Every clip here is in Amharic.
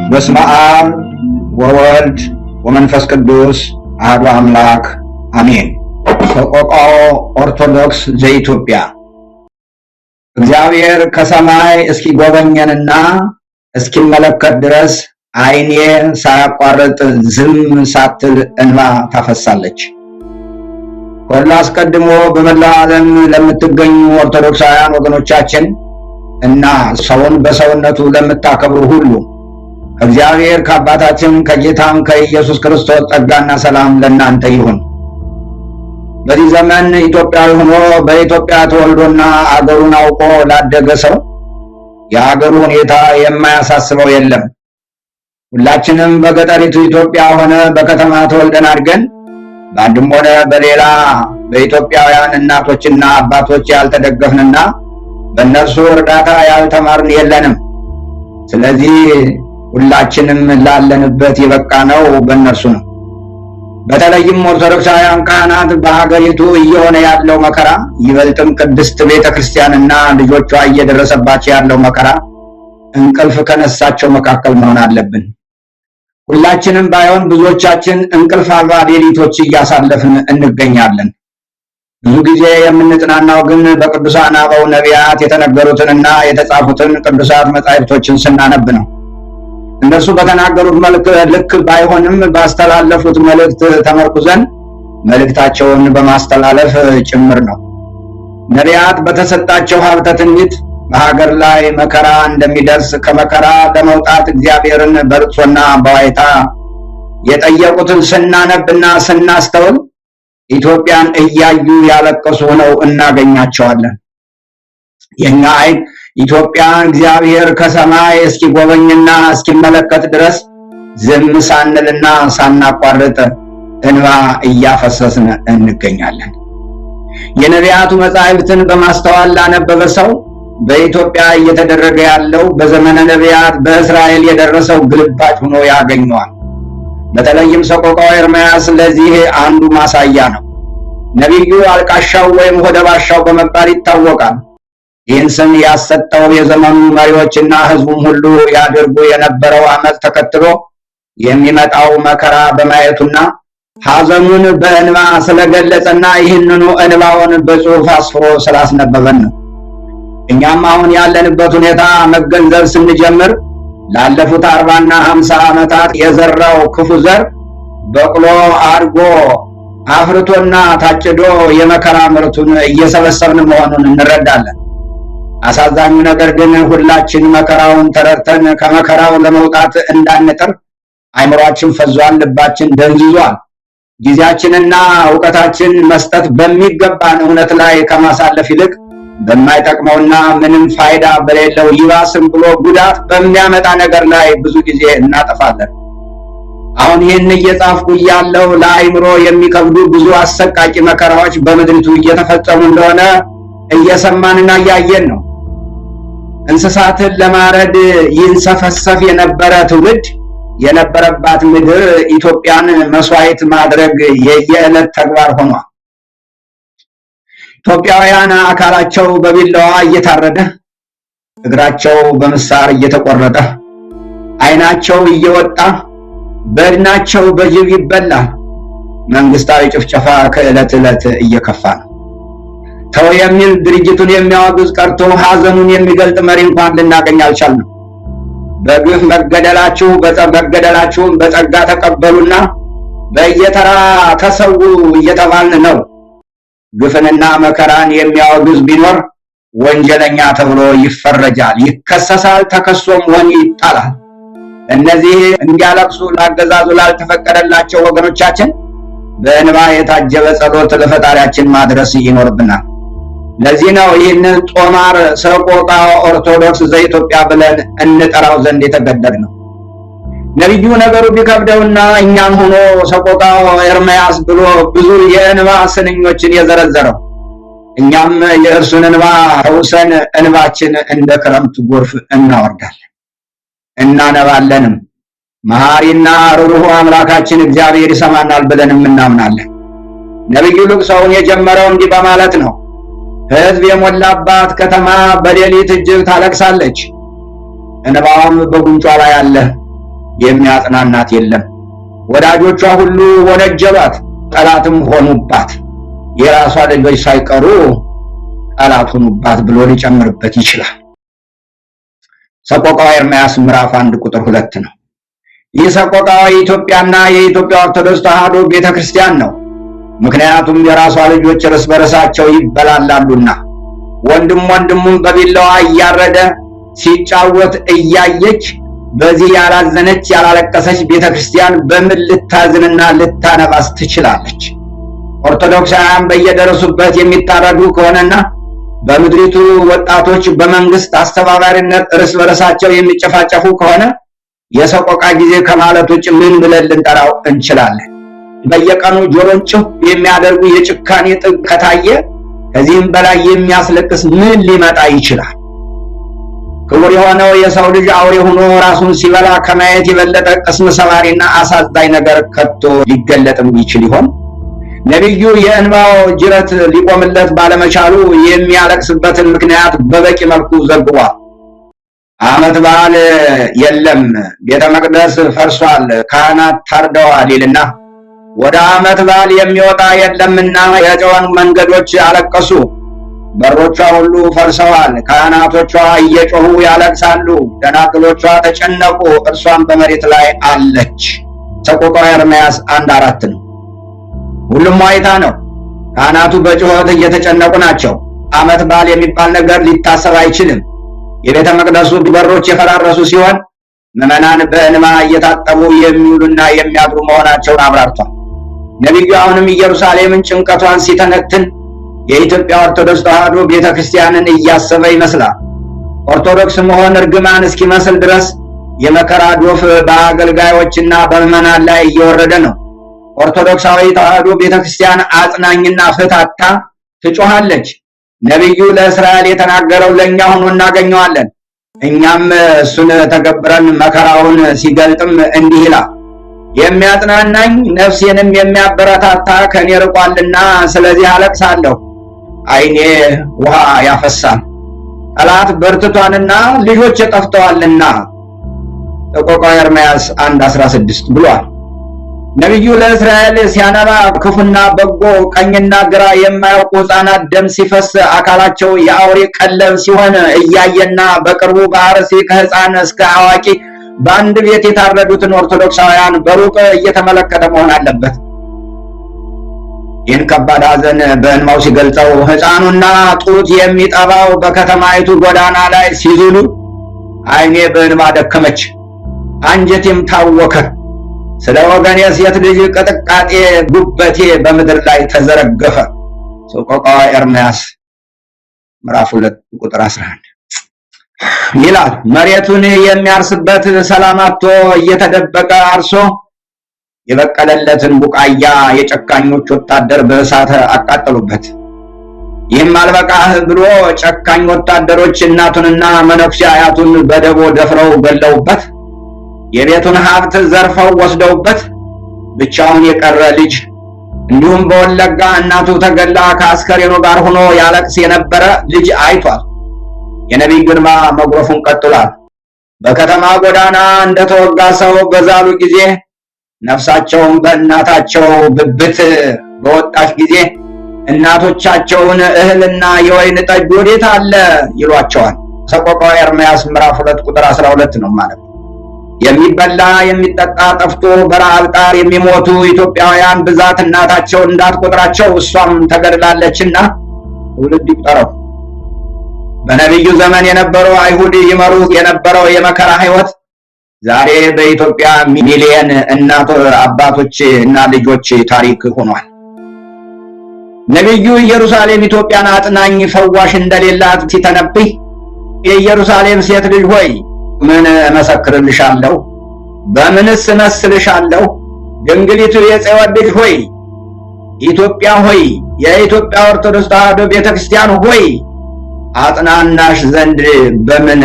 በስመ አብ ወወልድ ወመንፈስ ቅዱስ አሐዱ አምላክ አሜን። ሰቆቃወ ኦርቶዶክስ ዘኢትዮጵያ። እግዚአብሔር ከሰማይ እስኪጎበኘንና እስኪመለከት ድረስ ዓይኔ ሳያቋርጥ ዝም ሳትል እንባ ታፈሳለች። ከሁሉ አስቀድሞ በመላው ዓለም ለምትገኙ ኦርቶዶክሳውያን ወገኖቻችን እና ሰውን በሰውነቱ ለምታከብሩ ሁሉ ከእግዚአብሔር ከአባታችን ከጌታም ከኢየሱስ ክርስቶስ ጸጋና ሰላም ለእናንተ ይሁን። በዚህ ዘመን ኢትዮጵያዊ ሆኖ በኢትዮጵያ ተወልዶና አገሩን አውቆ ላደገ ሰው የአገሩ ሁኔታ የማያሳስበው የለም። ሁላችንም በገጠሪቱ ኢትዮጵያ ሆነ በከተማ ተወልደን አድገን በአንድም ሆነ በሌላ በኢትዮጵያውያን እናቶችና አባቶች ያልተደገፍንና በእነርሱ እርዳታ ያልተማርን የለንም። ስለዚህ ሁላችንም ላለንበት የበቃ ነው በእነርሱ ነው። በተለይም ኦርቶዶክሳውያን ካህናት በሀገሪቱ እየሆነ ያለው መከራ፣ ይበልጥም ቅድስት ቤተ ክርስቲያንና ልጆቿ እየደረሰባቸው ያለው መከራ እንቅልፍ ከነሳቸው መካከል መሆን አለብን። ሁላችንም ባይሆን ብዙዎቻችን እንቅልፍ አልባ ሌሊቶች እያሳለፍን እንገኛለን። ብዙ ጊዜ የምንጽናናው ግን በቅዱሳን አበው ነቢያት የተነገሩትንና የተጻፉትን ቅዱሳት መጻሕፍቶችን ስናነብ ነው። እነርሱ በተናገሩት ልክ ባይሆንም ባስተላለፉት መልእክት ተመርኩዘን መልእክታቸውን በማስተላለፍ ጭምር ነው። ነቢያት በተሰጣቸው ሀብተ ትንቢት በሀገር ላይ መከራ እንደሚደርስ ከመከራ ለመውጣት እግዚአብሔርን በልቅሶና በዋይታ የጠየቁትን ስናነብና ስናስተውል ኢትዮጵያን እያዩ ያለቀሱ ሆነው እናገኛቸዋለን። የኛ ዓይን ኢትዮጵያን እግዚአብሔር ከሰማይ እስኪጎበኝና እስኪመለከት ድረስ ዝም ሳንልና ሳናቋርጥ እንባ እያፈሰስን እንገኛለን። የነቢያቱ መጻሕፍትን በማስተዋል ላነበበ ሰው በኢትዮጵያ እየተደረገ ያለው በዘመነ ነቢያት በእስራኤል የደረሰው ግልባጭ ሆኖ ያገኘዋል። በተለይም ሰቆቃወ ኤርምያስ ለዚህ አንዱ ማሳያ ነው። ነቢዩ አልቃሻው ወይም ሆደ ባሻው በመባል ይታወቃል። ይህን ስም ያሰጠው የዘመኑ መሪዎችና ሕዝቡም ሁሉ ያደርጉ የነበረው ዓመፅ ተከትሎ የሚመጣው መከራ በማየቱና ሐዘኑን በእንባ ስለገለጸና ይህንኑ እንባውን በጽሑፍ አስፍሮ ስላስነበበን ነው። እኛም አሁን ያለንበት ሁኔታ መገንዘብ ስንጀምር ላለፉት 40ና 50 ዓመታት የዘራው ክፉ ዘር በቅሎ አድጎ አፍርቶና ታጭዶ የመከራ ምርቱን እየሰበሰብን መሆኑን እንረዳለን። አሳዛኙ ነገር ግን ሁላችን መከራውን ተረድተን ከመከራው ለመውጣት እንዳንጥር አይምሯችን ፈዟል፣ ልባችን ደንዝዟል። ጊዜያችንና ዕውቀታችን መስጠት በሚገባን እውነት ላይ ከማሳለፍ ይልቅ በማይጠቅመውና ምንም ፋይዳ በሌለው ይባስም ብሎ ጉዳት በሚያመጣ ነገር ላይ ብዙ ጊዜ እናጠፋለን። አሁን ይህን እየጻፍኩ እያለሁ ለአይምሮ የሚከብዱ ብዙ አሰቃቂ መከራዎች በምድሪቱ እየተፈጸሙ እንደሆነ እየሰማንና እያየን ነው። እንስሳትን ለማረድ ይንሰፈሰፍ የነበረ ትውልድ የነበረባት ምድር ኢትዮጵያን መስዋዕት ማድረግ የየዕለት ተግባር ሆኗል። ኢትዮጵያውያን አካላቸው በቢላዋ እየታረደ፣ እግራቸው በምሳር እየተቆረጠ፣ ዓይናቸው እየወጣ፣ በድናቸው በጅብ ይበላል። መንግስታዊ ጭፍጨፋ ከዕለት ዕለት እየከፋ ነው። ተው የሚል ድርጅቱን የሚያወግዝ ቀርቶ ሐዘኑን የሚገልጥ መሪ እንኳን ልናገኝ አልቻልንም። በግፍ መገደላችሁም በጸጋ ተቀበሉና በየተራ ተሰዉ እየተባልን ነው። ግፍንና መከራን የሚያወግዝ ቢኖር ወንጀለኛ ተብሎ ይፈረጃል፣ ይከሰሳል፣ ተከሶም ወህኒ ይጣላል። እነዚህ እንዲያለቅሱ ለአገዛዙ ላልተፈቀደላቸው ወገኖቻችን በእንባ የታጀበ ጸሎት ለፈጣሪያችን ማድረስ ይኖርብናል። ለዚህ ነው ይህንን ጦማር ሰቆቃወ ኦርቶዶክስ ዘኢትዮጵያ ብለን እንጠራው ዘንድ የተገደድነው። ነቢዩ ነገሩ ቢከብደውና እኛም ሆኖ ሰቆቃወ ኤርምያስ ብሎ ብዙ የእንባ ስንኞችን የዘረዘረው፣ እኛም የእርሱን እንባ ተውሰን እንባችን እንደ ክረምት ጎርፍ እናወርዳለን እናነባለንም። መሐሪና ርኅሩኅ አምላካችን እግዚአብሔር ይሰማናል ብለንም እናምናለን። ነቢዩ ልቅሶውን የጀመረው እንዲህ በማለት ነው። ሕዝብ የሞላባት ከተማ በሌሊት እጅግ ታለቅሳለች፣ እንባዋም በጉንጯ ላይ አለ። የሚያጽናናት የለም። ወዳጆቿ ሁሉ ወነጀሏት፣ ጠላትም ሆኑባት። የራሷ ልጆች ሳይቀሩ ጠላት ሆኑባት ብሎ ሊጨምርበት ይችላል። ሰቆቃወ ኤርምያስ ምዕራፍ 1 ቁጥር 2 ነው። ይህ ሰቆቃወ የኢትዮጵያና የኢትዮጵያ ኦርቶዶክስ ተዋሕዶ ቤተክርስቲያን ነው። ምክንያቱም የራሷ ልጆች እርስ በርሳቸው ይበላላሉና ወንድም ወንድሙን በቢላዋ እያረደ ሲጫወት እያየች በዚህ ያላዘነች ያላለቀሰች ቤተክርስቲያን በምን ልታዝንና ልታነባስ ትችላለች? ኦርቶዶክሳውያን በየደረሱበት የሚታረዱ ከሆነና በምድሪቱ ወጣቶች በመንግስት አስተባባሪነት እርስ በርሳቸው የሚጨፋጨፉ ከሆነ የሰቆቃ ጊዜ ከማለት ውጭ ምን ብለን ልንጠራው እንችላለን? በየቀኑ ጆሮን ጭው የሚያደርጉ የጭካኔ ጥግ ከታየ ከዚህም በላይ የሚያስለቅስ ምን ሊመጣ ይችላል? ክቡር የሆነው የሰው ልጅ አውሬ ሆኖ ራሱን ሲበላ ከማየት የበለጠ ቅስም ሰባሪና አሳዛኝ ነገር ከቶ ሊገለጥም ይችል ይሆን? ነቢዩ የእንባው ጅረት ሊቆምለት ባለመቻሉ የሚያለቅስበትን ምክንያት በበቂ መልኩ ዘግቧል። ዓመት በዓል የለም፣ ቤተ መቅደስ ፈርሷል፣ ካህናት ታርደዋል ይልና ወደ ዓመት በዓል የሚወጣ የለምና የጽዮን መንገዶች አለቀሱ፣ በሮቿ ሁሉ ፈርሰዋል፣ ካህናቶቿ እየጮሁ ያለቅሳሉ፣ ደናግሎቿ ተጨነቁ፣ እርሷም በመሬት ላይ አለች። ሰቆቃወ ኤርምያስ 1:4 ነው። ሁሉም ዋይታ ነው። ካህናቱ በጩኸት እየተጨነቁ ናቸው። ዓመት በዓል የሚባል ነገር ሊታሰብ አይችልም። የቤተ መቅደሱ በሮች የፈራረሱ ሲሆን ምዕመናን በእንባ እየታጠቡ የሚውሉና የሚያድሩ መሆናቸውን አብራርቷል። ነቢዩ አሁንም ኢየሩሳሌምን ጭንቀቷን ሲተነትን የኢትዮጵያ ኦርቶዶክስ ተዋሕዶ ቤተክርስቲያንን እያሰበ ይመስላል። ኦርቶዶክስ መሆን እርግማን እስኪመስል ድረስ የመከራ ዶፍ በአገልጋዮችና በምዕመናን ላይ እየወረደ ነው። ኦርቶዶክሳዊ ተዋሕዶ ቤተክርስቲያን አጽናኝና ፍታታ ትጮሃለች። ነቢዩ ለእስራኤል የተናገረው ለእኛ ሆኖ እናገኘዋለን። እኛም እሱን ተገብረን መከራውን ሲገልጥም እንዲህ ይላል፣ የሚያጽናናኝ ነፍሴንም የሚያበረታታ ከኔ ርቋልና ስለዚህ አለቅሳለሁ፣ ዓይኔ ውሃ ያፈሳል። ጠላት በርትቷልና ልጆች ጠፍተዋልና። ሰቆቃወ ኤርምያስ 1:16 ብሏል። ነቢዩ ለእስራኤል ሲያነባ ክፉና በጎ ቀኝና ግራ የማያውቁ ሕፃናት ደም ሲፈስ አካላቸው የአውሬ ቀለብ ሲሆን እያየና በቅርቡ በአርሲ ከሕፃን እስከ አዋቂ በአንድ ቤት የታረዱትን ኦርቶዶክሳውያን በሩቅ እየተመለከተ መሆን አለበት። ይህን ከባድ ሐዘን በእንባው ሲገልጸው ሕፃኑና ጡት የሚጠባው በከተማይቱ ጎዳና ላይ ሲዝሉ ዓይኔ በእንባ ደከመች፣ አንጀቴም ታወከ። ስለ ወገኔ ሴት ልጅ ቅጥቃጤ ጉበቴ በምድር ላይ ተዘረገፈ። ሰቆቃወ ኤርምያስ ምዕራፍ 2 ቁጥር 11 ይላል። መሬቱን የሚያርስበት ሰላም አጥቶ እየተደበቀ አርሶ የበቀለለትን ቡቃያ የጨካኞች ወታደር በእሳት አቃጠሉበት። ይህም አልበቃህ ብሎ ጨካኝ ወታደሮች እናቱንና መነኩሴ አያቱን በደቦ ደፍረው ገለውበት፣ የቤቱን ሀብት ዘርፈው ወስደውበት ብቻውን የቀረ ልጅ፣ እንዲሁም በወለጋ እናቱ ተገላ ከአስከሬኑ ጋር ሆኖ ያለቅስ የነበረ ልጅ አይቷል። የነቢዩ እንባ መጉረፉን ቀጥሏል። በከተማ ጎዳና እንደተወጋ ሰው በዛሉ ጊዜ ነፍሳቸውን በእናታቸው ብብት በወጣች ጊዜ እናቶቻቸውን እህልና የወይን ጠጅ ወዴት አለ ይሏቸዋል። ሰቆቃወ ኤርምያስ ምዕራፍ 2 ቁጥር 12 ነው ማለት ነው። የሚበላ የሚጠጣ ጠፍቶ በረሃብ ጣር የሚሞቱ ኢትዮጵያውያን ብዛት እናታቸው እንዳትቆጥራቸው እሷም ተገድላለችና ትውልድ ይቁጠረው። በነቢዩ ዘመን የነበረው አይሁድ ይመሩት የነበረው የመከራ ሕይወት ዛሬ በኢትዮጵያ ሚሊየን እናት አባቶች እና ልጆች ታሪክ ሆኗል። ነቢዩ ኢየሩሳሌም ኢትዮጵያን አጽናኝ ፈዋሽ እንደሌላት ሲተነብይ የኢየሩሳሌም ሴት ልጅ ሆይ ምን እመሰክርልሻለሁ? በምንስ እመስልሻለሁ? ድንግሊቱ የጽዮን ልጅ ሆይ፣ ኢትዮጵያ ሆይ፣ የኢትዮጵያ ኦርቶዶክስ ተዋሕዶ ቤተክርስቲያን ሆይ አጽናናሽ ዘንድ በምን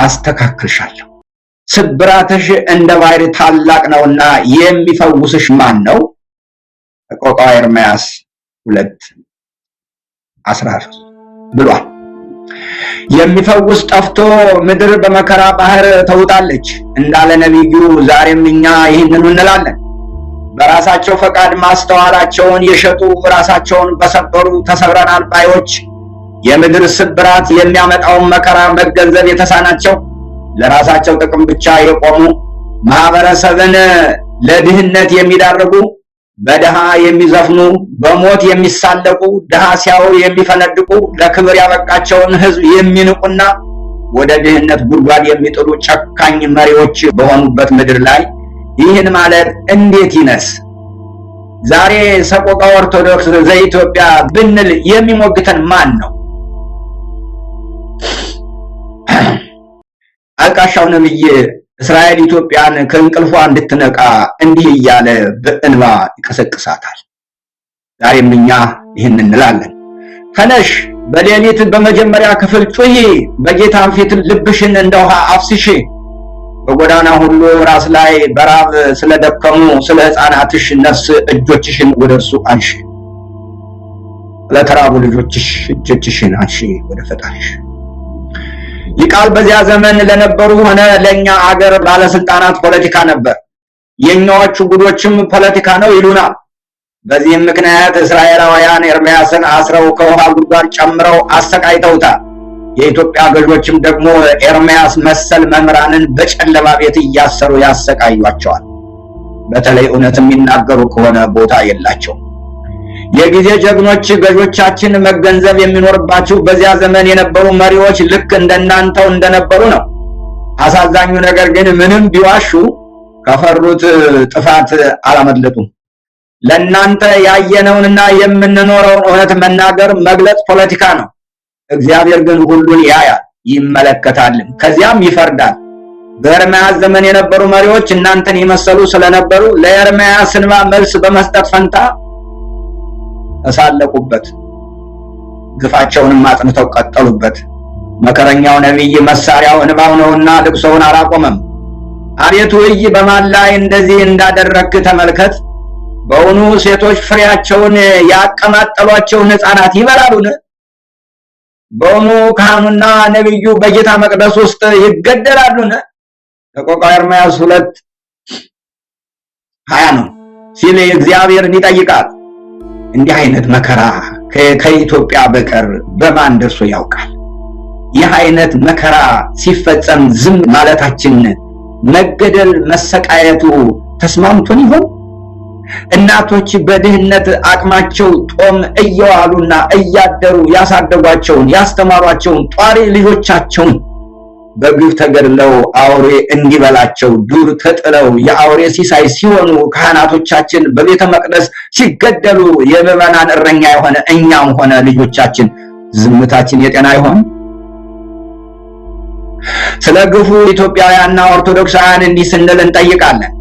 አስተካክልሻለሁ? ስብራትሽ እንደ ባሕር ታላቅ ነውና የሚፈውስሽ ማን ነው? ሰቆቃወ ኤርምያስ 2:13 ብሏል። የሚፈውስ ጠፍቶ ምድር በመከራ ባህር ተውጣለች እንዳለ ነቢዩ ዛሬም እኛ ይህንኑ እንላለን። በራሳቸው ፈቃድ ማስተዋላቸውን የሸጡ ራሳቸውን በሰበሩ ተሰብረናል ባዮች የምድር ስብራት የሚያመጣውን መከራ መገንዘብ የተሳናቸው ለራሳቸው ጥቅም ብቻ የቆሙ ማህበረሰብን ለድህነት የሚዳርጉ በድሃ የሚዘፍኑ በሞት የሚሳለቁ ድሃ ሲያዩ የሚፈነድቁ ለክብር ያበቃቸውን ሕዝብ የሚንቁና ወደ ድህነት ጉድጓድ የሚጥሉ ጨካኝ መሪዎች በሆኑበት ምድር ላይ ይህን ማለት እንዴት ይነስ? ዛሬ ሰቆቃ ኦርቶዶክስ ዘኢትዮጵያ ብንል የሚሞግተን ማን ነው? አልቃሻው ነብይ እስራኤል ኢትዮጵያን ከእንቅልፏ እንድትነቃ እንዲህ እያለ በእንባ ይቀሰቅሳታል። ዛሬም እኛ ይህን እንላለን። ተነሽ፣ በሌሊት በመጀመሪያ ክፍል ጩሂ፣ በጌታ ፊት ልብሽን እንደ ውሃ አፍስሺ፣ በጎዳና ሁሉ ራስ ላይ በራብ ስለደከሙ ስለ ሕፃናትሽ ነፍስ እጆችሽን ወደ እርሱ አንሺ። ለተራቡ ልጆችሽ እጆችሽን አንሺ ወደ ፈጣሪሽ። ይህ ቃል በዚያ ዘመን ለነበሩ ሆነ ለኛ አገር ባለስልጣናት ፖለቲካ ነበር። የኛዎቹ ጉዶችም ፖለቲካ ነው ይሉናል። በዚህም ምክንያት እስራኤላውያን ኤርምያስን አስረው ከውሃ ጉድጓድ ጨምረው አሰቃይተውታል። የኢትዮጵያ ገዦችም ደግሞ ኤርምያስ መሰል መምህራንን በጨለማ ቤት እያሰሩ ያሰቃዩቸዋል። በተለይ እውነት የሚናገሩ ከሆነ ቦታ የላቸውም። የጊዜ ጀግኖች ገዦቻችን መገንዘብ የሚኖርባቸው በዚያ ዘመን የነበሩ መሪዎች ልክ እንደናንተው እንደነበሩ ነው። አሳዛኙ ነገር ግን ምንም ቢዋሹ ከፈሩት ጥፋት አላመለጡም። ለናንተ ያየነውንና የምንኖረውን እውነት መናገር መግለጽ ፖለቲካ ነው። እግዚአብሔር ግን ሁሉን ያያል ይመለከታልም፣ ከዚያም ይፈርዳል። በኤርምያስ ዘመን የነበሩ መሪዎች እናንተን የመሰሉ ስለነበሩ ለኤርምያስ እንባ መልስ በመስጠት ፈንታ ተሳለቁበት፣ ግፋቸውንም አጽንተው ቀጠሉበት። መከረኛው ነቢይ መሳሪያው እንባው ነውና ልቅሶውን አላቆመም። አቤቱ እይ በማን ላይ እንደዚህ እንዳደረግክ ተመልከት። በእውኑ ሴቶች ፍሬያቸውን ያቀማጠሏቸውን ሕፃናት ይበላሉን? በእውኑ ካህኑና ነቢዩ በጌታ መቅደስ ውስጥ ይገደላሉን? ሰቆቃወ ኤርምያስ 2:20 ነው ሲል እግዚአብሔርን ይጠይቃል። እንዲህ አይነት መከራ ከኢትዮጵያ በቀር በማን ደርሶ ያውቃል? ይህ አይነት መከራ ሲፈጸም ዝም ማለታችን መገደል መሰቃየቱ ተስማምቶን ይሆን? እናቶች በድህነት አቅማቸው ጦም እየዋሉና እያደሩ ያሳደጓቸውን ያስተማሯቸውን ጧሪ ልጆቻቸውን በግፍ ተገድለው አውሬ እንዲበላቸው ዱር ተጥለው የአውሬ ሲሳይ ሲሆኑ ካህናቶቻችን በቤተ መቅደስ ሲገደሉ የምዕመናን እረኛ የሆነ እኛም ሆነ ልጆቻችን ዝምታችን የጤና ይሆን? ስለ ግፉ ኢትዮጵያውያንና ኦርቶዶክሳውያን እንዲህ ስንል እንጠይቃለን።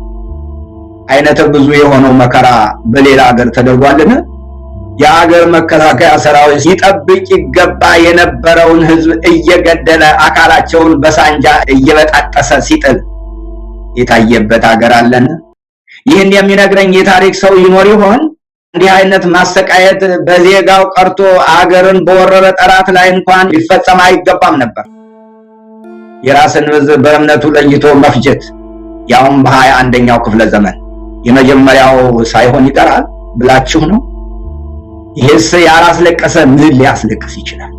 አይነተ ብዙ የሆነው መከራ በሌላ ሀገር ተደርጓልን? የሀገር መከላከያ ሰራዊት ሲጠብቅ ይገባ የነበረውን ሕዝብ እየገደለ አካላቸውን በሳንጃ እየበጣጠሰ ሲጥል የታየበት ሀገር አለን? ይህን የሚነግረኝ የታሪክ ሰው ይኖር ይሆን? እንዲህ አይነት ማሰቃየት በዜጋው ቀርቶ አገርን በወረረ ጠላት ላይ እንኳን ሊፈጸም አይገባም ነበር። የራስን ሕዝብ በእምነቱ ለይቶ መፍጀት ያውም በ21ኛው ክፍለ ዘመን የመጀመሪያው ሳይሆን ይቀራል ብላችሁ ነው? ይህስ ያላስለቀሰ ምን ሊያስለቅስ ይችላል?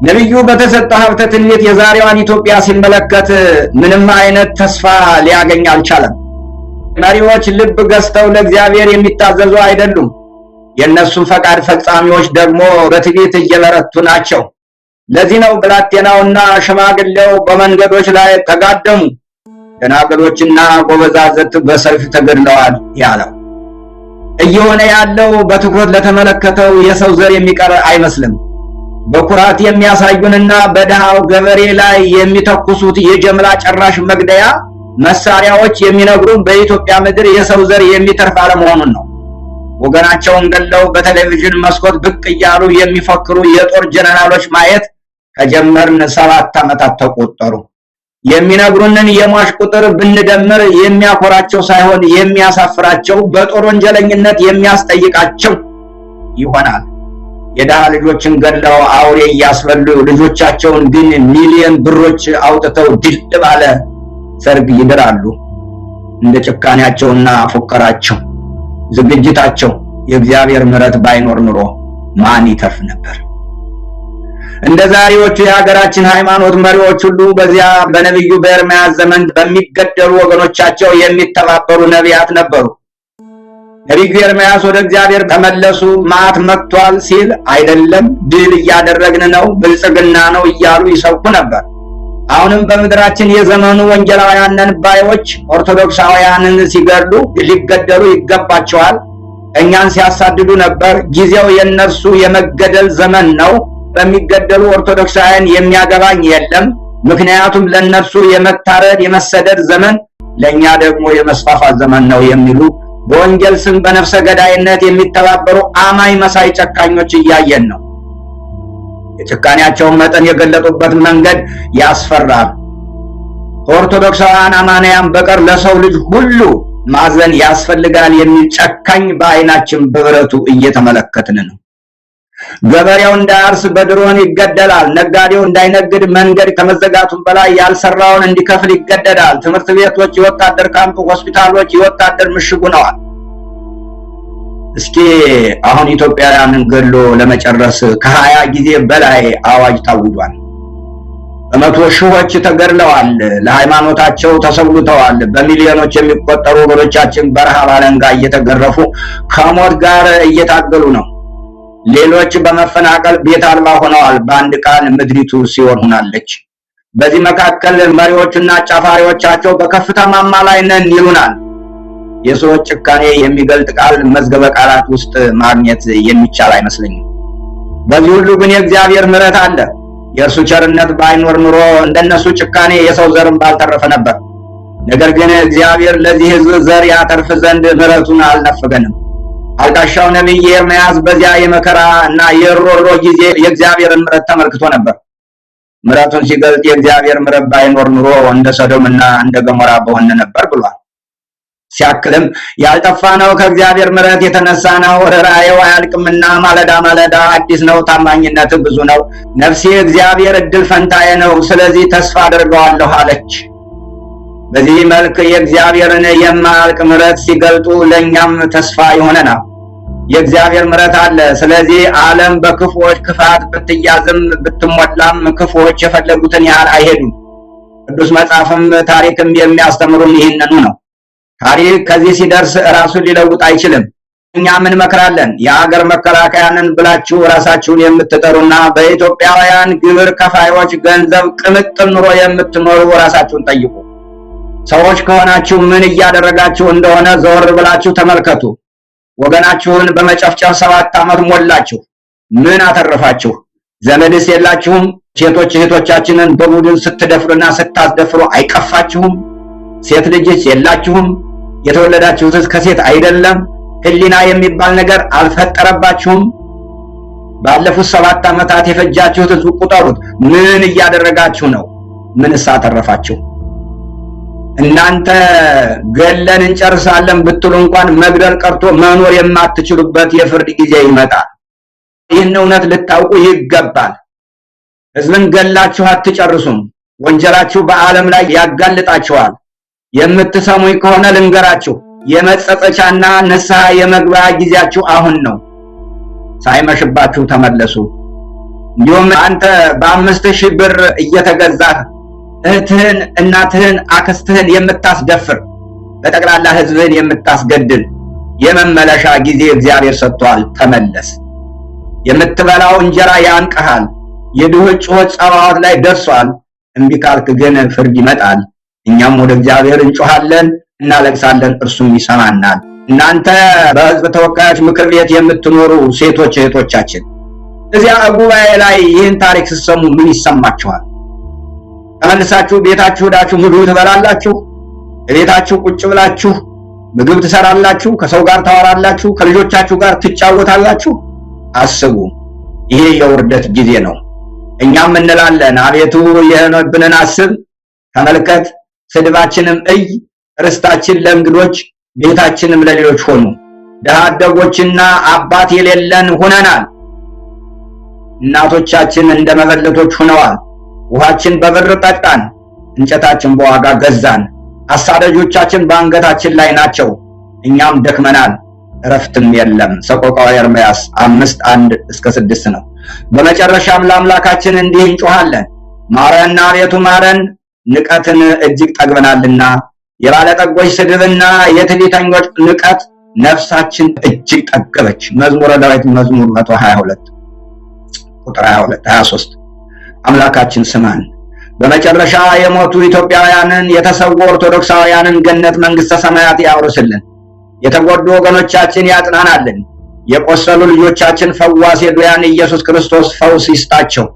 ነብዩ በተሰጠው ሀብተ ትንቢት የዛሬዋን ኢትዮጵያ ሲመለከት ምንም አይነት ተስፋ ሊያገኝ አልቻለም። መሪዎች ልብ ገዝተው ለእግዚአብሔር የሚታዘዙ አይደሉም። የእነሱም ፈቃድ ፈጻሚዎች ደግሞ በትዕቢት እየበረቱ ናቸው። ለዚህ ነው ብላቴናውና ሽማግሌው በመንገዶች ላይ ተጋደሙ፣ ደናግሎችና ጎበዛዝት በሰልፍ ተገድለዋል ያለው። እየሆነ ያለው በትኩረት ለተመለከተው የሰው ዘር የሚቀር አይመስልም። በኩራት የሚያሳዩንና በድሃው ገበሬ ላይ የሚተኩሱት የጀምላ ጨራሽ መግደያ መሳሪያዎች የሚነግሩን በኢትዮጵያ ምድር የሰው ዘር የሚተርፍ አለመሆኑን ነው። ወገናቸውን ገለው በቴሌቪዥን መስኮት ብቅ እያሉ የሚፈክሩ የጦር ጀነራሎች ማየት ከጀመርን 7 ዓመታት ተቆጠሩ። የሚነግሩንን የሟች ቁጥር ብንደምር የሚያኮራቸው ሳይሆን የሚያሳፍራቸው፣ በጦር ወንጀለኝነት የሚያስጠይቃቸው ይሆናል። የድሃ ልጆችን ገድለው አውሬ እያስበሉ ልጆቻቸውን ግን ሚሊዮን ብሮች አውጥተው ድል ባለ ሰርግ ይድራሉ። እንደ ጭካኔያቸውና ፉከራቸው ዝግጅታቸው የእግዚአብሔር ምሕረት ባይኖር ኑሮ ማን ይተርፍ ነበር? እንደ ዛሬዎቹ የሀገራችን ሃይማኖት መሪዎች ሁሉ በዚያ በነብዩ በኤርምያስ ዘመን በሚገደሉ ወገኖቻቸው የሚተባበሩ ነቢያት ነበሩ። ነቢዩ ኤርምያስ ወደ እግዚአብሔር ተመለሱ፣ መዓት መጥቷል ሲል አይደለም ድል እያደረግን ነው፣ ብልጽግና ነው እያሉ ይሰብኩ ነበር። አሁንም በምድራችን የዘመኑ ወንጌላውያን ነን ባዮች ኦርቶዶክሳውያንን ሲገድሉ ሊገደሉ ይገባቸዋል፣ እኛን ሲያሳድዱ ነበር፣ ጊዜው የነርሱ የመገደል ዘመን ነው፣ በሚገደሉ ኦርቶዶክሳውያን የሚያገባኝ የለም፣ ምክንያቱም ለነርሱ የመታረድ የመሰደድ ዘመን ለኛ ደግሞ የመስፋፋት ዘመን ነው የሚሉ በወንጌል ስም በነፍሰ ገዳይነት የሚተባበሩ አማኝ መሳይ ጨካኞች እያየን ነው። የጭካኔያቸውን መጠን የገለጡበት መንገድ ያስፈራል። ከኦርቶዶክሳውያን አማንያን በቀር ለሰው ልጅ ሁሉ ማዘን ያስፈልጋል የሚል ጨካኝ በዓይናችን በብረቱ እየተመለከትን ነው። ገበሬው እንዳያርስ በድሮን ይገደላል። ነጋዴው እንዳይነግድ መንገድ ከመዘጋቱም በላይ ያልሰራውን እንዲከፍል ይገደዳል። ትምህርት ቤቶች የወታደር ካምፕ፣ ሆስፒታሎች የወታደር ምሽግ ሆነዋል። እስኪ አሁን ኢትዮጵያውያንን ገድሎ ለመጨረስ ከ20 ጊዜ በላይ አዋጅ ታውጇል። በመቶ ሺዎች ተገድለዋል፣ ለሃይማኖታቸው ተሰውተዋል። በሚሊዮኖች የሚቆጠሩ ወገኖቻችን በረሃብ አለንጋ እየተገረፉ ከሞት ጋር እየታገሉ ነው። ሌሎች በመፈናቀል ቤት አልባ ሆነዋል። በአንድ ቃል ምድሪቱ ሲኦል ሆናለች። በዚህ መካከል መሪዎቹና አጫፋሪዎቻቸው በከፍታ ማማ ላይ ነን ይሉናል። የሰዎች ጭካኔ የሚገልጥ ቃል መዝገበ ቃላት ውስጥ ማግኘት የሚቻል አይመስለኝም። በዚህ ሁሉ ግን የእግዚአብሔር ምሕረት አለ። የእርሱ ቸርነት ባይኖር ኑሮ እንደነሱ ጭካኔ የሰው ዘርም ባልተረፈ ነበር። ነገር ግን እግዚአብሔር ለዚህ ሕዝብ ዘር ያተርፍ ዘንድ ምሕረቱን አልነፈገንም። አልቃሻው ነቢይ ኤርምያስ በዚያ የመከራ እና የሮሮ ጊዜ የእግዚአብሔርን ምሕረት ተመልክቶ ነበር። ምሕረቱን ሲገልጥ የእግዚአብሔር ምሕረት ባይኖር ኑሮ እንደ ሰዶምና እንደ ገሞራ በሆነ ነበር ብሏል። ሲያክልም ያልጠፋነው ከእግዚአብሔር ምሕረት የተነሳ ነው፣ ርኅራኄው አያልቅምና ማለዳ ማለዳ አዲስ ነው፣ ታማኝነት ብዙ ነው። ነፍሴ እግዚአብሔር እድል ፈንታዬ ነው፣ ስለዚህ ተስፋ አድርገዋለሁ አለች። በዚህ መልክ የእግዚአብሔርን የማያልቅ ምሕረት ሲገልጡ ለኛም ተስፋ ይሆነናል። የእግዚአብሔር ምሕረት አለ። ስለዚህ ዓለም በክፉዎች ክፋት ብትያዝም ብትሞላም ክፉዎች የፈለጉትን ያህል አይሄዱም። ቅዱስ መጽሐፍም ታሪክም የሚያስተምሩን ይህንኑ ነው። ታሪክ ከዚህ ሲደርስ ራሱን ሊለውጥ አይችልም። እኛ ምን መክራለን? የሀገር መከላከያንን ብላችሁ ራሳችሁን የምትጠሩና በኢትዮጵያውያን ግብር ከፋዮች ገንዘብ ቅምጥል ኑሮ የምትኖሩ ራሳችሁን ጠይቁ። ሰዎች ከሆናችሁ ምን እያደረጋችሁ እንደሆነ ዘወር ብላችሁ ተመልከቱ። ወገናችሁን በመጨፍጨፍ 7 ዓመት ሞላችሁ። ምን አተረፋችሁ? ዘመድስ የላችሁም? ሴቶች እህቶቻችንን በቡድን ስትደፍሩና ስታስደፍሩ አይቀፋችሁም? ሴት ልጅስ የላችሁም? የተወለዳችሁትስ ከሴት አይደለም? ሕሊና የሚባል ነገር አልፈጠረባችሁም? ባለፉት 7 ዓመታት የፈጃችሁት ሕዝብ ቁጠሩት። ምን እያደረጋችሁ ነው? ምንስ አተረፋችሁ? እናንተ ገለን እንጨርሳለን ብትሉ እንኳን መግደል ቀርቶ መኖር የማትችሉበት የፍርድ ጊዜ ይመጣል። ይህን እውነት ልታውቁ ይገባል። ሕዝብን ገላችሁ አትጨርሱም። ወንጀላችሁ በዓለም ላይ ያጋልጣችኋል። የምትሰሙኝ ከሆነ ልንገራችሁ፣ የመጸጸቻና ንስሐ የመግቢያ ጊዜያችሁ አሁን ነው። ሳይመሽባችሁ ተመለሱ። እንዲሁም አንተ በ5000 ብር እየተገዛህ እህትህን፣ እናትህን፣ አክስትህን የምታስደፍር በጠቅላላ ሕዝብን የምታስገድል የመመለሻ ጊዜ እግዚአብሔር ሰጥቷል። ተመለስ። የምትበላው እንጀራ ያንቀሃል። የድሆች ጩኸት ጸባዖት ላይ ደርሷል። እምቢ ካልክ ግን ፍርድ ይመጣል። እኛም ወደ እግዚአብሔር እንጮሃለን፣ እናለቅሳለን፣ እርሱም ይሰማናል። እናንተ በሕዝብ ተወካዮች ምክር ቤት የምትኖሩ ሴቶች እህቶቻችን እዚያ ጉባኤ ላይ ይህን ታሪክ ስትሰሙ ምን ይሰማችኋል? ተመልሳችሁ ቤታችሁ ሄዳችሁ ምግብ ትበላላችሁ? ቤታችሁ ቁጭ ብላችሁ ምግብ ትሰራላችሁ? ከሰው ጋር ታወራላችሁ? ከልጆቻችሁ ጋር ትጫወታላችሁ? አስቡ። ይሄ የውርደት ጊዜ ነው። እኛም እንላለን አቤቱ የሆነብንን አስብ፣ ተመልከት፣ ስድባችንም እይ። ርስታችን ለእንግዶች ቤታችንም ለሌሎች ሆኑ። ድሃ አደጎችና አባት የሌለን ሆነናል። እናቶቻችን እንደ መበለቶች ሆነዋል። ውሃችን በብር ጠጣን፣ እንጨታችን በዋጋ ገዛን። አሳዳጆቻችን በአንገታችን ላይ ናቸው፣ እኛም ደክመናል፣ እረፍትም የለም። ሰቆቃወ ኤርምያስ 5:1-6 ነው። በመጨረሻም ለአምላካችን እንዲህ እንጮሃለን፣ ማረን አቤቱ ማረን፣ ንቀትን እጅግ ጠግበናልና። የባለጠጎች ስድብና የትዕቢተኞች ንቀት ነፍሳችን እጅግ ጠገበች። መዝሙረ ዳዊት መዝሙር 122 ቁጥር 23። አምላካችን ስማን። በመጨረሻ የሞቱ ኢትዮጵያውያንን የተሰዉ ኦርቶዶክሳውያንን ገነት መንግስተ ሰማያት ያውርስልን። የተጎዱ ወገኖቻችን ያጽናናልን። የቆሰሉ ልጆቻችን ፈዋሴ ዱያን ኢየሱስ ክርስቶስ ፈውስ ይስጣቸው።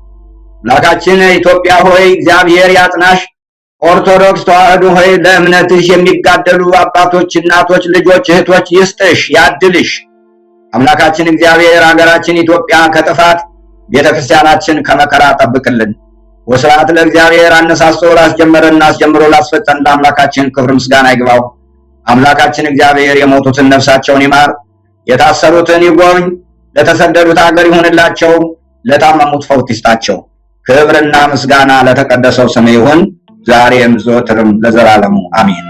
አምላካችን ኢትዮጵያ ሆይ እግዚአብሔር ያጽናሽ። ኦርቶዶክስ ተዋሕዶ ሆይ ለእምነትሽ የሚጋደሉ አባቶች፣ እናቶች፣ ልጆች፣ እህቶች ይስጥሽ ያድልሽ። አምላካችን እግዚአብሔር ሀገራችን ኢትዮጵያ ከጥፋት ቤተክርስቲያናችን ከመከራ ጠብቅልን። ወስብሐት ለእግዚአብሔር። አነሳስቶ ላስጀመረና አስጀምሮ ላስፈጸመን ለአምላካችን ክብር ምስጋና ይግባው። አምላካችን እግዚአብሔር የሞቱትን ነፍሳቸውን ይማር፣ የታሰሩትን ይጎብኝ፣ ለተሰደዱት ሀገር ይሁንላቸው፣ ለታመሙት ፈውስ ይስጣቸው። ክብርና ምስጋና ለተቀደሰው ስም ይሁን ዛሬም ዘወትርም ለዘላለሙ አሜን።